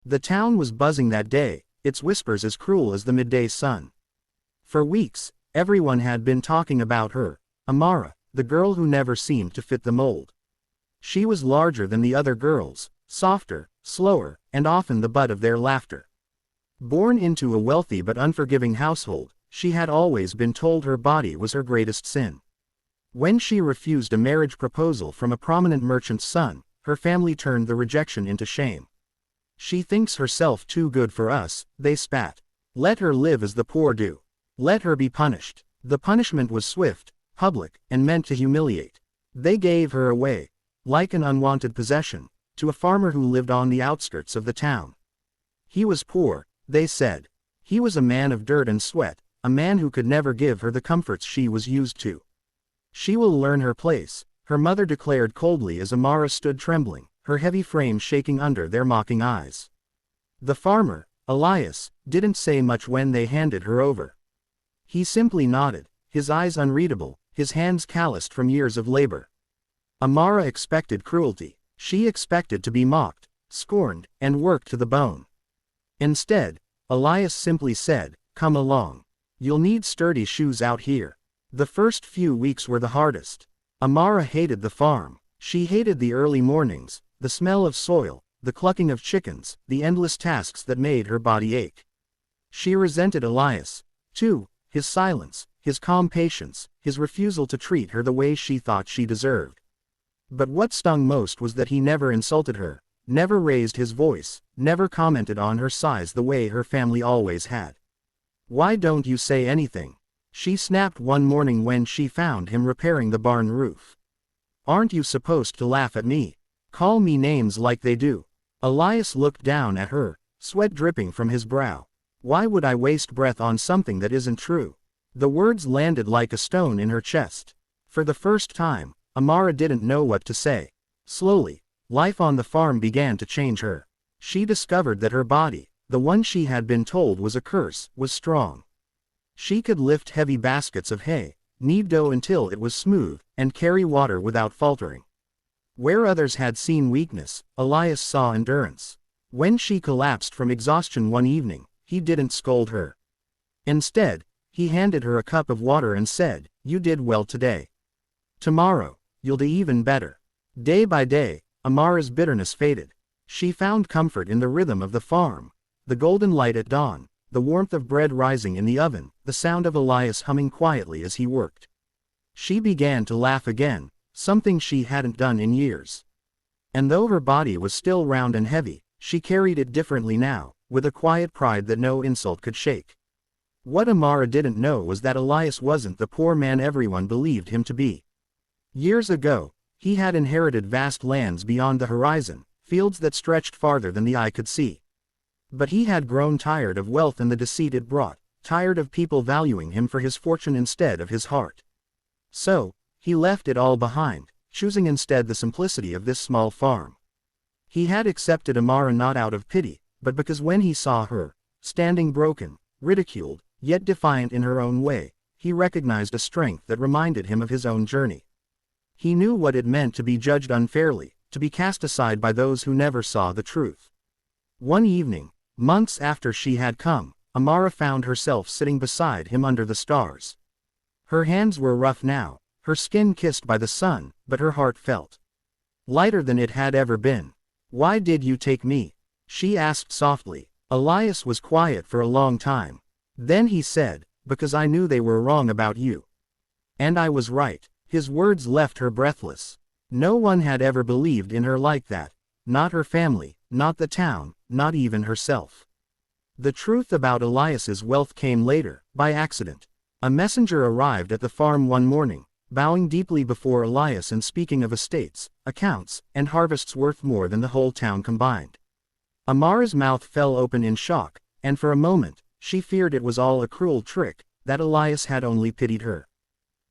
The town was buzzing that day, its whispers as cruel as the midday sun. For weeks, everyone had been talking about her, Amara, the girl who never seemed to fit the mold. She was larger than the other girls, softer, slower, and often the butt of their laughter. Born into a wealthy but unforgiving household, she had always been told her body was her greatest sin. When she refused a marriage proposal from a prominent merchant's son, her family turned the rejection into shame. "She thinks herself too good for us," they spat. "Let her live as the poor do. Let her be punished." The punishment was swift, public, and meant to humiliate. They gave her away, like an unwanted possession, to a farmer who lived on the outskirts of the town. He was poor, they said. He was a man of dirt and sweat, a man who could never give her the comforts she was used to. "She will learn her place," her mother declared coldly as Amara stood trembling, her heavy frame shaking under their mocking eyes. The farmer, Elias, didn't say much when they handed her over. He simply nodded, his eyes unreadable, his hands calloused from years of labor. Amara expected cruelty. She expected to be mocked, scorned, and worked to the bone. Instead, Elias simply said, "Come along. You'll need sturdy shoes out here." The first few weeks were the hardest. Amara hated the farm. She hated the early mornings, the smell of soil, the clucking of chickens, the endless tasks that made her body ache. She resented Elias, too, his silence, his calm patience, his refusal to treat her the way she thought she deserved. But what stung most was that he never insulted her, never raised his voice, never commented on her size the way her family always had. "Why don't you say anything?" she snapped one morning when she found him repairing the barn roof. "Aren't you supposed to laugh at me? Call me names like they do?" Elias looked down at her, sweat dripping from his brow. "Why would I waste breath on something that isn't true?" The words landed like a stone in her chest. For the first time, Amara didn't know what to say. Slowly, life on the farm began to change her. She discovered that her body, the one she had been told was a curse, was strong. She could lift heavy baskets of hay, knead dough until it was smooth, and carry water without faltering. Where others had seen weakness, Elias saw endurance. When she collapsed from exhaustion one evening, he didn't scold her. Instead, he handed her a cup of water and said, "You did well today. Tomorrow, you'll do even better." Day by day, Amara's bitterness faded. She found comfort in the rhythm of the farm, the golden light at dawn, the warmth of bread rising in the oven, the sound of Elias humming quietly as he worked. She began to laugh again, something she hadn't done in years. And though her body was still round and heavy, she carried it differently now, with a quiet pride that no insult could shake. What Amara didn't know was that Elias wasn't the poor man everyone believed him to be. Years ago, he had inherited vast lands beyond the horizon, fields that stretched farther than the eye could see. But he had grown tired of wealth and the deceit it brought, tired of people valuing him for his fortune instead of his heart. So, he left it all behind, choosing instead the simplicity of this small farm. He had accepted Amara not out of pity, but because when he saw her, standing broken, ridiculed, yet defiant in her own way, he recognized a strength that reminded him of his own journey. He knew what it meant to be judged unfairly, to be cast aside by those who never saw the truth. One evening, months after she had come, Amara found herself sitting beside him under the stars. Her hands were rough now, her skin kissed by the sun, but her heart felt lighter than it had ever been. "Why did you take me?" she asked softly. Elias was quiet for a long time. Then he said, "Because I knew they were wrong about you. And I was right." His words left her breathless. No one had ever believed in her like that. Not her family, not the town, not even herself. The truth about Elias's wealth came later, by accident. A messenger arrived at the farm one morning, bowing deeply before Elias and speaking of estates, accounts, and harvests worth more than the whole town combined. Amara's mouth fell open in shock, and for a moment, she feared it was all a cruel trick, that Elias had only pitied her.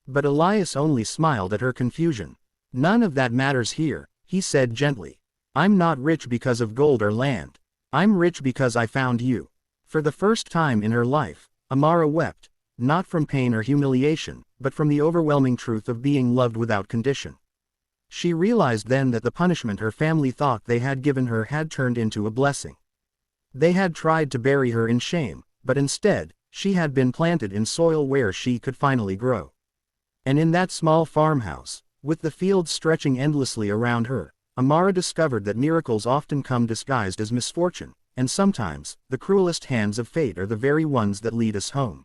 But Elias only smiled at her confusion. "None of that matters here," he said gently. "I'm not rich because of gold or land. I'm rich because I found you." For the first time in her life, Amara wept, not from pain or humiliation, but from the overwhelming truth of being loved without condition. She realized then that the punishment her family thought they had given her had turned into a blessing. They had tried to bury her in shame, but instead, she had been planted in soil where she could finally grow. And in that small farmhouse, with the fields stretching endlessly around her, Amara discovered that miracles often come disguised as misfortune, and sometimes, the cruelest hands of fate are the very ones that lead us home.